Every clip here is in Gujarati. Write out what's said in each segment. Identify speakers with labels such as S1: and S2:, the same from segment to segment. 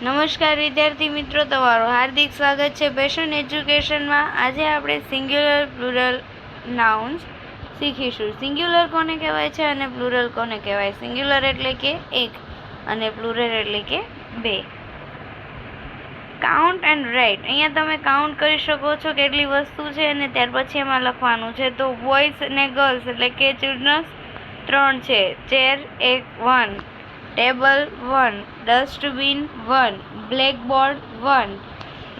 S1: નમસ્કાર વિદ્યાર્થી મિત્રો, તમારું હાર્દિક સ્વાગત છે પેશન એજ્યુકેશનમાં। આજે આપણે સિંગ્યુલર પ્લુરલ નાઉન્સ શીખીશું। સિંગ્યુલર કોને કહેવાય છે અને પ્લુરલ કોને કહેવાય? સિંગ્યુલર એટલે કે એક અને પ્લુરલ એટલે કે બે। કાઉન્ટ એન્ડ રાઇટ, અહીંયા તમે કાઉન્ટ કરી શકો છો કેટલી વસ્તુ છે અને ત્યાર પછી એમાં લખવાનું છે। તો બોયઝ અને ગર્લ્સ એટલે કે ચિલ્ડ્રન્સ 3 છે, chair 1, table 1, dustbin 1, blackboard 1,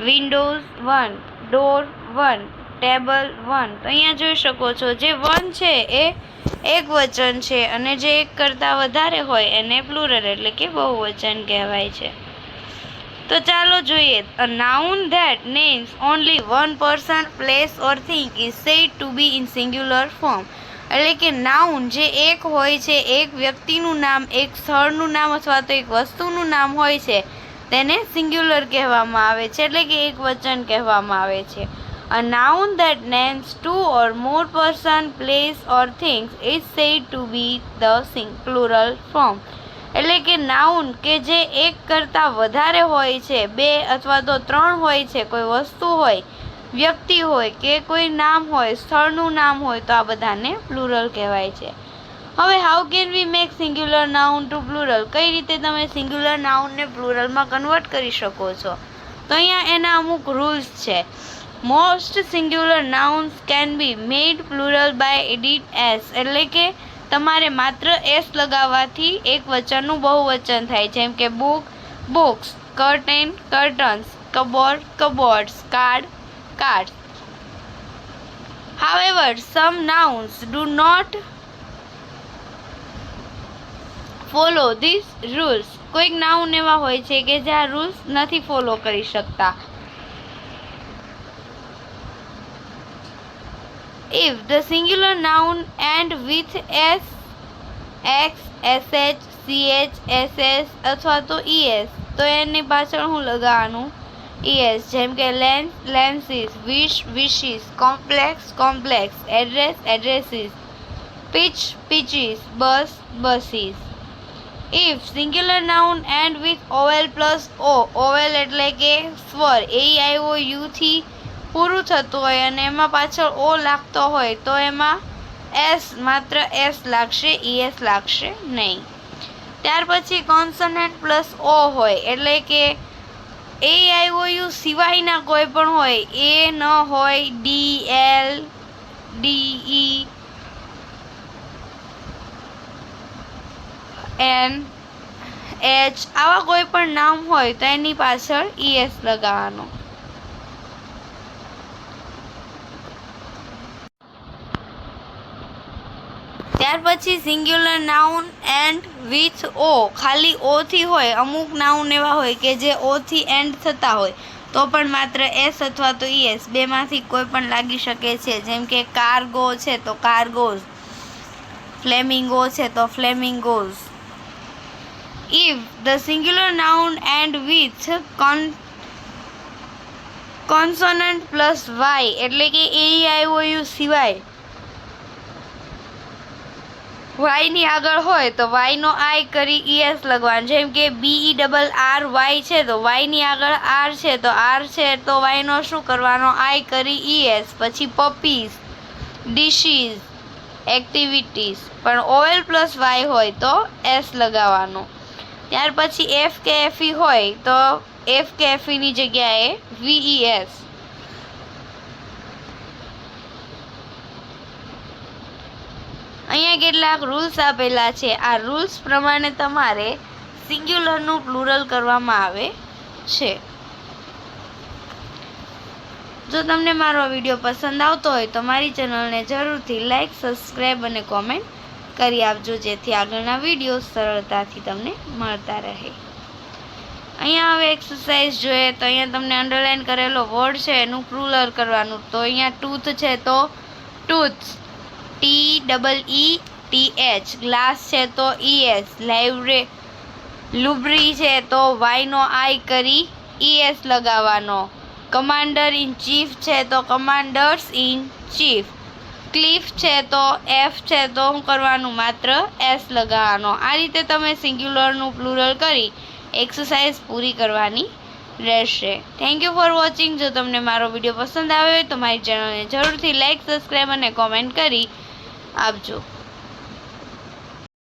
S1: Windows 1, door 1, table 1। તો અહીંયા જોઈ શકો છો જે 1 છે એ એક વચન છે અને જે એક કરતાં વધારે હોય એને પ્લુરલ એટલે કે બહુવચન કહેવાય છે। તો ચાલો જોઈએ। A noun that names only one person, place or thing is said to be in singular form. એટલે કે નાઉન જે એક હોય છે, એક વ્યક્તિનું નામ, એક સ્થળનું નામ અથવા તો એક વસ્તુનું નામ હોય છે તેને સિંગ્યુલર કહેવામાં આવે છે, એટલે કે એક વચન કહેવામાં આવે છે। A noun that names 2 or more person, place or things is said to be the plural form। એટલે કે નાઉન કે જે એક કરતાં વધારે હોય છે, 2 અથવા તો 3 હોય છે, કોઈ વસ્તુ હોય, વ્યક્તિ હોય કે કોઈ નામ હોય, સ્થળનું નામ હોય, તો આ બધાને પ્લુરલ કહેવાય છે। હવે how can we make singular noun to plural? કઈ રીતે તમે સિંગ્યુલર નાઉનને પ્લુરલમાં કન્વર્ટ કરી શકો છો? તો અહીંયા એના અમુક રૂલ્સ છે। Most singular nouns can be made plural by એડિટ એસ। એટલે કે તમારે માત્ર એસ લગાવવાથી એક વચનનું બહુવચન થાય, જેમ કે book books, curtain curtains, cupboard cupboards, card cards. However, some nouns do not follow these rules। કોઈક નાઉન એવા હોય છે કે જે આ રૂલ્સ નથી ફોલો કરી શકતા। If the singular noun end with s, x, sh, ch, ss અથવા તો es, તો એની પાછળ હું લગાવવાનું es, જેમ કે lens lenses, wish wishes, complex complexes, address addresses, pitch pitches, bus buses। If singular noun end with ol plus o, ol એટલે કે સ્વર એ આઈ ઓ યુ થી પૂરું થતું હોય અને એમાં પાછળ ઓ લાગતો હોય તો એમાં એસ, માત્ર એસ લાગશે, es લાગશે નહીં। ત્યાર પછી કોન્સનન્ટ પ્લસ ઓ હોય, એટલે કે એ આઈ ઓ યુ સિવાયના કોઈ પણ હોય, એ ન હોય, D L D E N H આવા કોઈ પણ નામ હોય તો એની પાછળ es લગાવવાનો। ત્યાર પછી સિંગ્યુલર નાઉન એન્ડ વિથ ઓ, ખાલી ઓ થી હોય। અમુક નાઉન એવા હોય કે જે ઓ થી એન્ડ થતા હોય તો પણ માત્ર એસ અથવા તો es બેમાંથી કોઈ પણ લાગી શકે છે, જેમ કે કાર્ગો છે તો કાર્ગોઝ, ફ્લેમિંગો છે તો flamingos. If the singular noun end with consonant plus y, એટલે કે એ આઈ ઓ યુ સિવાય y ની આગળ હોય તો y નો આઈ કરી es લગવાનું, જેમ કે BERRY છે તો y ની આગળ r છે તો r છે તો y નો શું કરવાનો? આઈ કરી es। પછી પપીઝ, ડિશીઝ, એક્ટિવિટીઝ, પણ ઓલ પ્લસ y હોય તો એસ લગાવવાનો। ત્યાર પછી એફ કે એફ ઈ હોય તો એફ કે એફ ઈ ની જગ્યાએ VES। અહીંયા કેટલાક રૂલ્સ આપેલા છે, આ રૂલ્સ પ્રમાણે તમારે સિંગ્યુલરનું પ્લુરલ કરવામાં આવે છે। જો તમને મારો વિડીયો પસંદ આવતો હોય તો મારી ચેનલને જરૂરથી લાઈક, સબસ્ક્રાઈબ અને કોમેન્ટ કરી આપજો, જેથી આગળના વિડીયો સરળતાથી તમને મળતા રહે। અહીંયા હવે એક્સરસાઇઝ જોઈએ તો અહીંયા તમને અંડરલાઈન કરેલો વર્ડ છે એનું પ્લુરલ કરવાનું। તો અહીંયા ટૂથ છે તો ટૂથ્સ, TEETH, ગ્લાસ છે તો ES, લુબ્રી છે તો y નો આઈ કરી ES લગાવવાનો। કમાન્ડર ઇન ચીફ છે તો કમાન્ડર્સ ઇન ચીફ, ક્લિફ છે તો એફ છે તો શું કરવાનું? માત્ર એસ લગાવવાનો। આ રીતે તમે સિંગ્યુલરનું પ્લુરલ કરી એક્સરસાઇઝ પૂરી કરવાની રહેશે. Thank you for watching. જો તમને મારો વિડીયો પસંદ આવ્યો હોય તો મારી ચેનલને જરૂરથી લાઇક, સબસ્ક્રાઈબ અને કોમેન્ટ કરી આપજો.